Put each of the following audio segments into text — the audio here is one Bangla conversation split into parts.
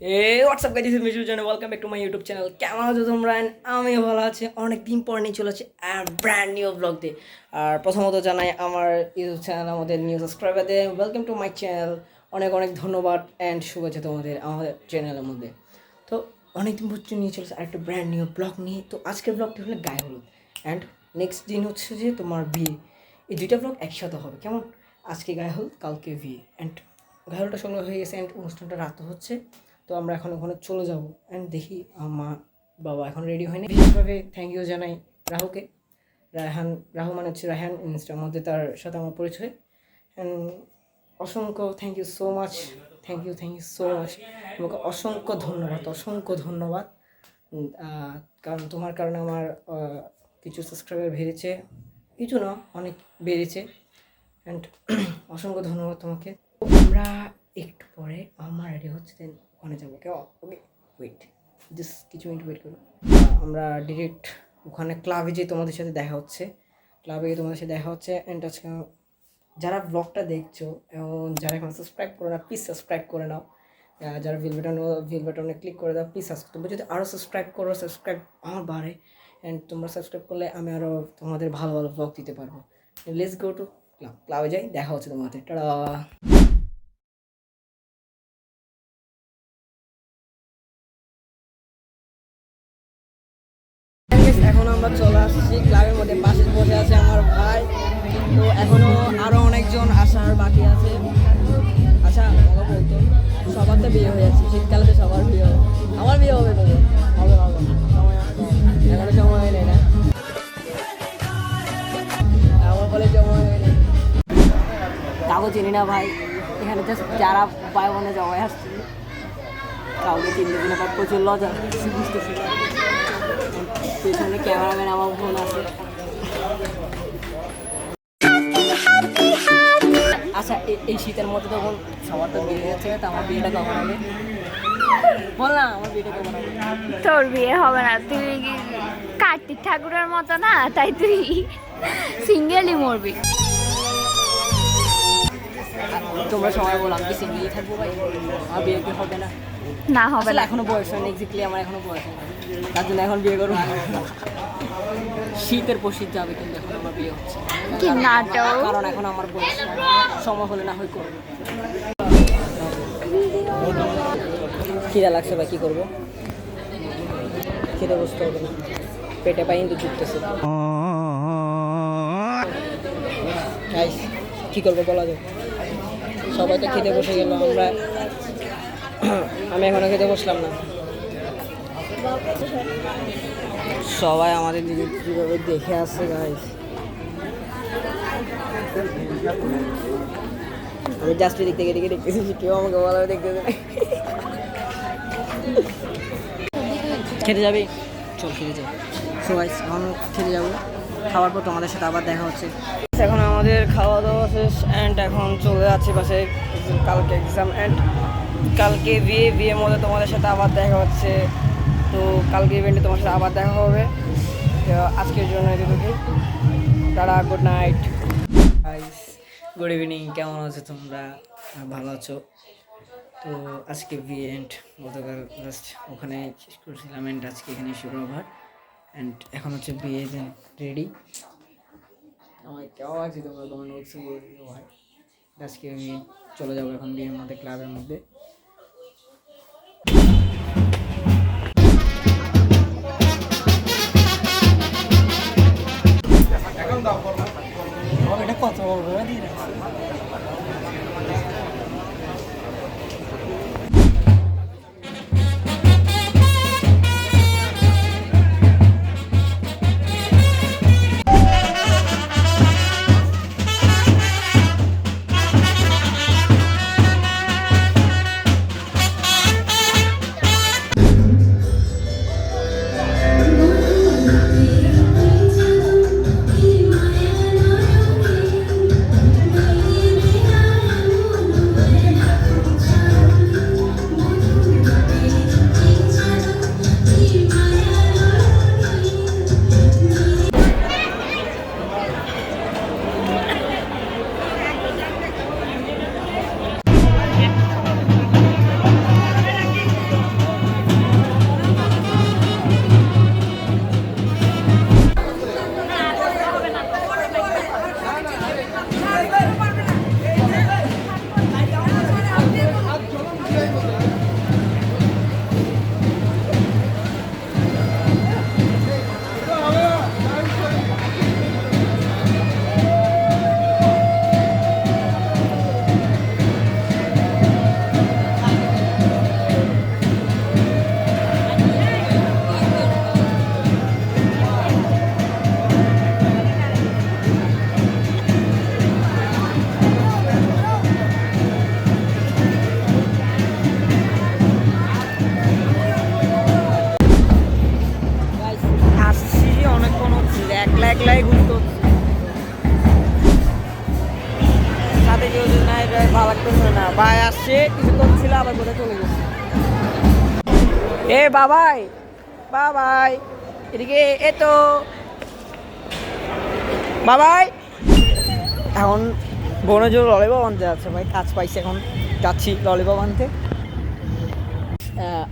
WhatsApp guys, this is Mishu Jan, welcome back to my YouTube channel. কেমন আছো তোমরা? আমি ভালো আছি। অনেক দিন পর নিয়ে চলে আসছি ব্র্যান্ড নিউ ব্লগ দিয়ে। আর প্রথমত জানাই আমার ইউটিউব চ্যানেল আমাদের নিউ সাবস্ক্রাইবারদের ওয়েলকাম টু মাই চ্যানেল। অনেক অনেক ধন্যবাদ অ্যান্ড শুভেচ্ছা তোমাদের আমাদের চ্যানেলের মধ্যে। তো অনেকদিন পর নিয়ে চলেছে আরেকটা ব্র্যান্ড নিউ ব্লগ নিয়ে। তো আজকের ব্লগটি হলো গায়ে হলুদ অ্যান্ড নেক্সট দিন হচ্ছে যে তোমার বিয়ে। এই দুইটা ব্লগ একসাথে হবে। কেমন? আজকে গায়ে হলুদ, কালকে বিয়ে অ্যান্ড গায়ে হলুদটা সঙ্গে হয়ে গেছে অ্যান্ড অনুষ্ঠানটা রাত হচ্ছে। তো আমরা এখন ওখানে চলে যাবো অ্যান্ড দেখি মা বাবা এখন রেডি হয়নি। বিশেষভাবে থ্যাংক ইউ জানাই রাহুকে। রাহু মানে হচ্ছে রায়হান, ইনস্টার মধ্যে তার সাথে আমার পরিচয়। অ্যান্ড অসংখ্য thank you so much, thank you so much. তোমাকে অসংখ্য ধন্যবাদ। কারণ তোমার কারণে আমার কিছু সাবস্ক্রাইবার বেড়েছে, কিছু না অনেক বেড়েছে। অ্যান্ড অসংখ্য ধন্যবাদ তোমাকে। আমরা একটু পরে আমার রেডি হচ্ছে, দেন ওখানে যাবো। ওকে ওয়েট, জাস্ট কিছু মিনিট ওয়েট করো। আমরা ডিরেক্ট ওখানে ক্লাবে যেয়ে তোমাদের সাথে দেখা হচ্ছে। অ্যান্ড আজকে যারা ব্লগটা দেখছো এবং যারা এখন সাবস্ক্রাইব করে না, প্লিজ সাবস্ক্রাইব করে নাও। যারা ভিল বাটনে ক্লিক করে দাও প্লিজ। তোমরা যদি আরও সাবস্ক্রাইব আমার বাড়ে। অ্যান্ড তোমরা সাবস্ক্রাইব করলে আমি আরও তোমাদের ভালো ভালো ব্লগ দিতে পারবো। লেটস গো টু ক্লাবে যাই, দেখা হচ্ছে তোমাদের। টাটা। এখন আমরা চলে আসছি ক্লাবের মধ্যে, পাশে বসে আছে আমার ভাই। তো এখনো আরো অনেকজন আসার বাকি আছে। আচ্ছা বাবা বলতো সবার তো বিয়ে হয়ে যাচ্ছে, শীতকালে তো সবার বিয়ে হবে। আমার বিয়ে হবে, তবে হবে এখনো সময় হয় নাই না, আমার বলে সময় হয় নাই। কাউকে চিনি না ভাই, এখানে জাস্ট যারা ভাই বোনে জমায় আসছে, কাউকে চিনতে চিনে পর প্রচুর লজ্জা বুঝতেছি। পেছনে ক্যামেরাম্যান আমার বোন আছে। আচ্ছা এই শীতের মধ্যে তখন সবার তো বিয়ে যাচ্ছে, তো আমার বিয়েটা কখন হবে? বল না, আমার বিয়েটা কখন হবে? তোর বিয়ে হবে না, তুই কার্তিক ঠাকুরের মতো না, তাই তুই সিঙ্গেলই মরবি। তোমরা সবাই বলো আমি কি সিঙ্গেলই থাকবো ভাই? আমার বিয়ে কি হবে না? না হবে না, এখনো বয়স হয়নি, এক্স্যাক্টলি আমার এখনো বয়স হয়নি, তার জন্য এখন বিয়ে করবো। শীতের পর শীত যাবে, কিন্তু এখন আমার বিয়ে হচ্ছে কি নাটক। কারণ এখন আমার বয়স সময় হলে না হয় করবো। খিদা লাগছে বা কি করবো, খেতে বসতে হবে না, পেটে পাই কিন্তু জুটতেছে। কি করবো বলা যায়, সবাই তো খেতে বসে গেল, আমি এখনো খেতে বসলাম না। সবাই আমাদের দিকে কীভাবে দেখে আসছে গাইস। আমি জাস্ট দিক থেকে দেখতেছি, কেউ আমাকে ভালোভাবে দেখতেছে না। খেতে যাবি? চল খেতে যাই। সো গাইস এখন খেতে যাবো, খাওয়ার পর তোমাদের সাথে আবার দেখা হচ্ছে। এখন আমাদের খাওয়া দাওয়া শেষ অ্যান্ড এখন চলে যাচ্ছি পাশে, কালকে এক্সাম অ্যান্ড কালকে বিয়ের মধ্যে তোমাদের সাথে আবার দেখা হচ্ছে। তো কালকে ইভেন্টে তোমার সাথে আবার দেখা হবে। তো আজকের জন্য এটুকুই, tata, good night guys, good evening. কেমন আছো তোমরা? ভালো আছো? তো আজকে বিয়ে অ্যান্ড গতকাল জাস্ট ওখানে শেষ করেছিলাম অ্যান্ড আজকে এখানে শুক্রবার অ্যান্ড এখন হচ্ছে বিয়ে রেডি। আমার কেমন আছে তোমরা কমেন্ট বক্সে বলে দিও ভাই। আজকে আমি চলে যাবো এখন বিয়ের মধ্যে, ক্লাবের মধ্যে। এটা কত বড় আবার করে চলে গেছে। এ বাবাই বাবাই, এদিকে এ তো বাবাই। এখন বনজোর ললিপপ আনতে যাচ্ছে ভাই, কাজ পাইছে, এখন যাচ্ছি ললিপপ আনতে।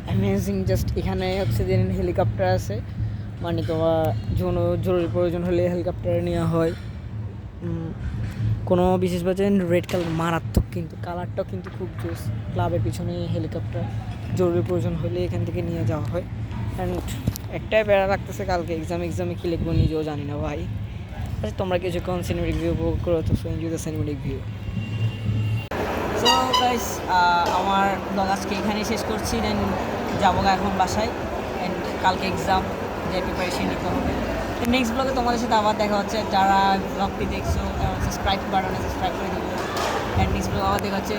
Amazing just. এখানে হচ্ছে যে হেলিকপ্টার আছে, মানে তোমার জরুরি প্রয়োজন হলে হেলিকপ্টারে নেওয়া হয়। কোনো বিশেষ বাজে রেড কালার মারাত্মক, কিন্তু কালারটাও কিন্তু খুব জোস। ক্লাবের পিছনে হেলিকপ্টার, জরুরি প্রয়োজন হলে এখান থেকে নিয়ে যাওয়া হয়। অ্যান্ড একটাই বেড়া লাগতেছে, কালকে এক্সামে কী লিখবো নিজেও জানি না ভাই। আচ্ছা, তোমরা কিছুক্ষণ সিনেমেটিক ভিউ উপভোগ করো, তো enjoy the cinematic view. So guys, আমার ব্লগ আজকে এখানেই শেষ করছি। দেন যাবো এখন বাসায়, অ্যান্ড কালকে এক্সাম, যে প্রিপারেশন নিতে হবে। নেক্সট ব্লগে তোমাদের সাথে আবার দেখা হচ্ছে। যারা ব্লগটি দেখছো সাবস্ক্রাইব বাটনে সাবস্ক্রাইব করে দিও, অ্যান্ড নেক্সট ব্লগ আবার দেখা হচ্ছে।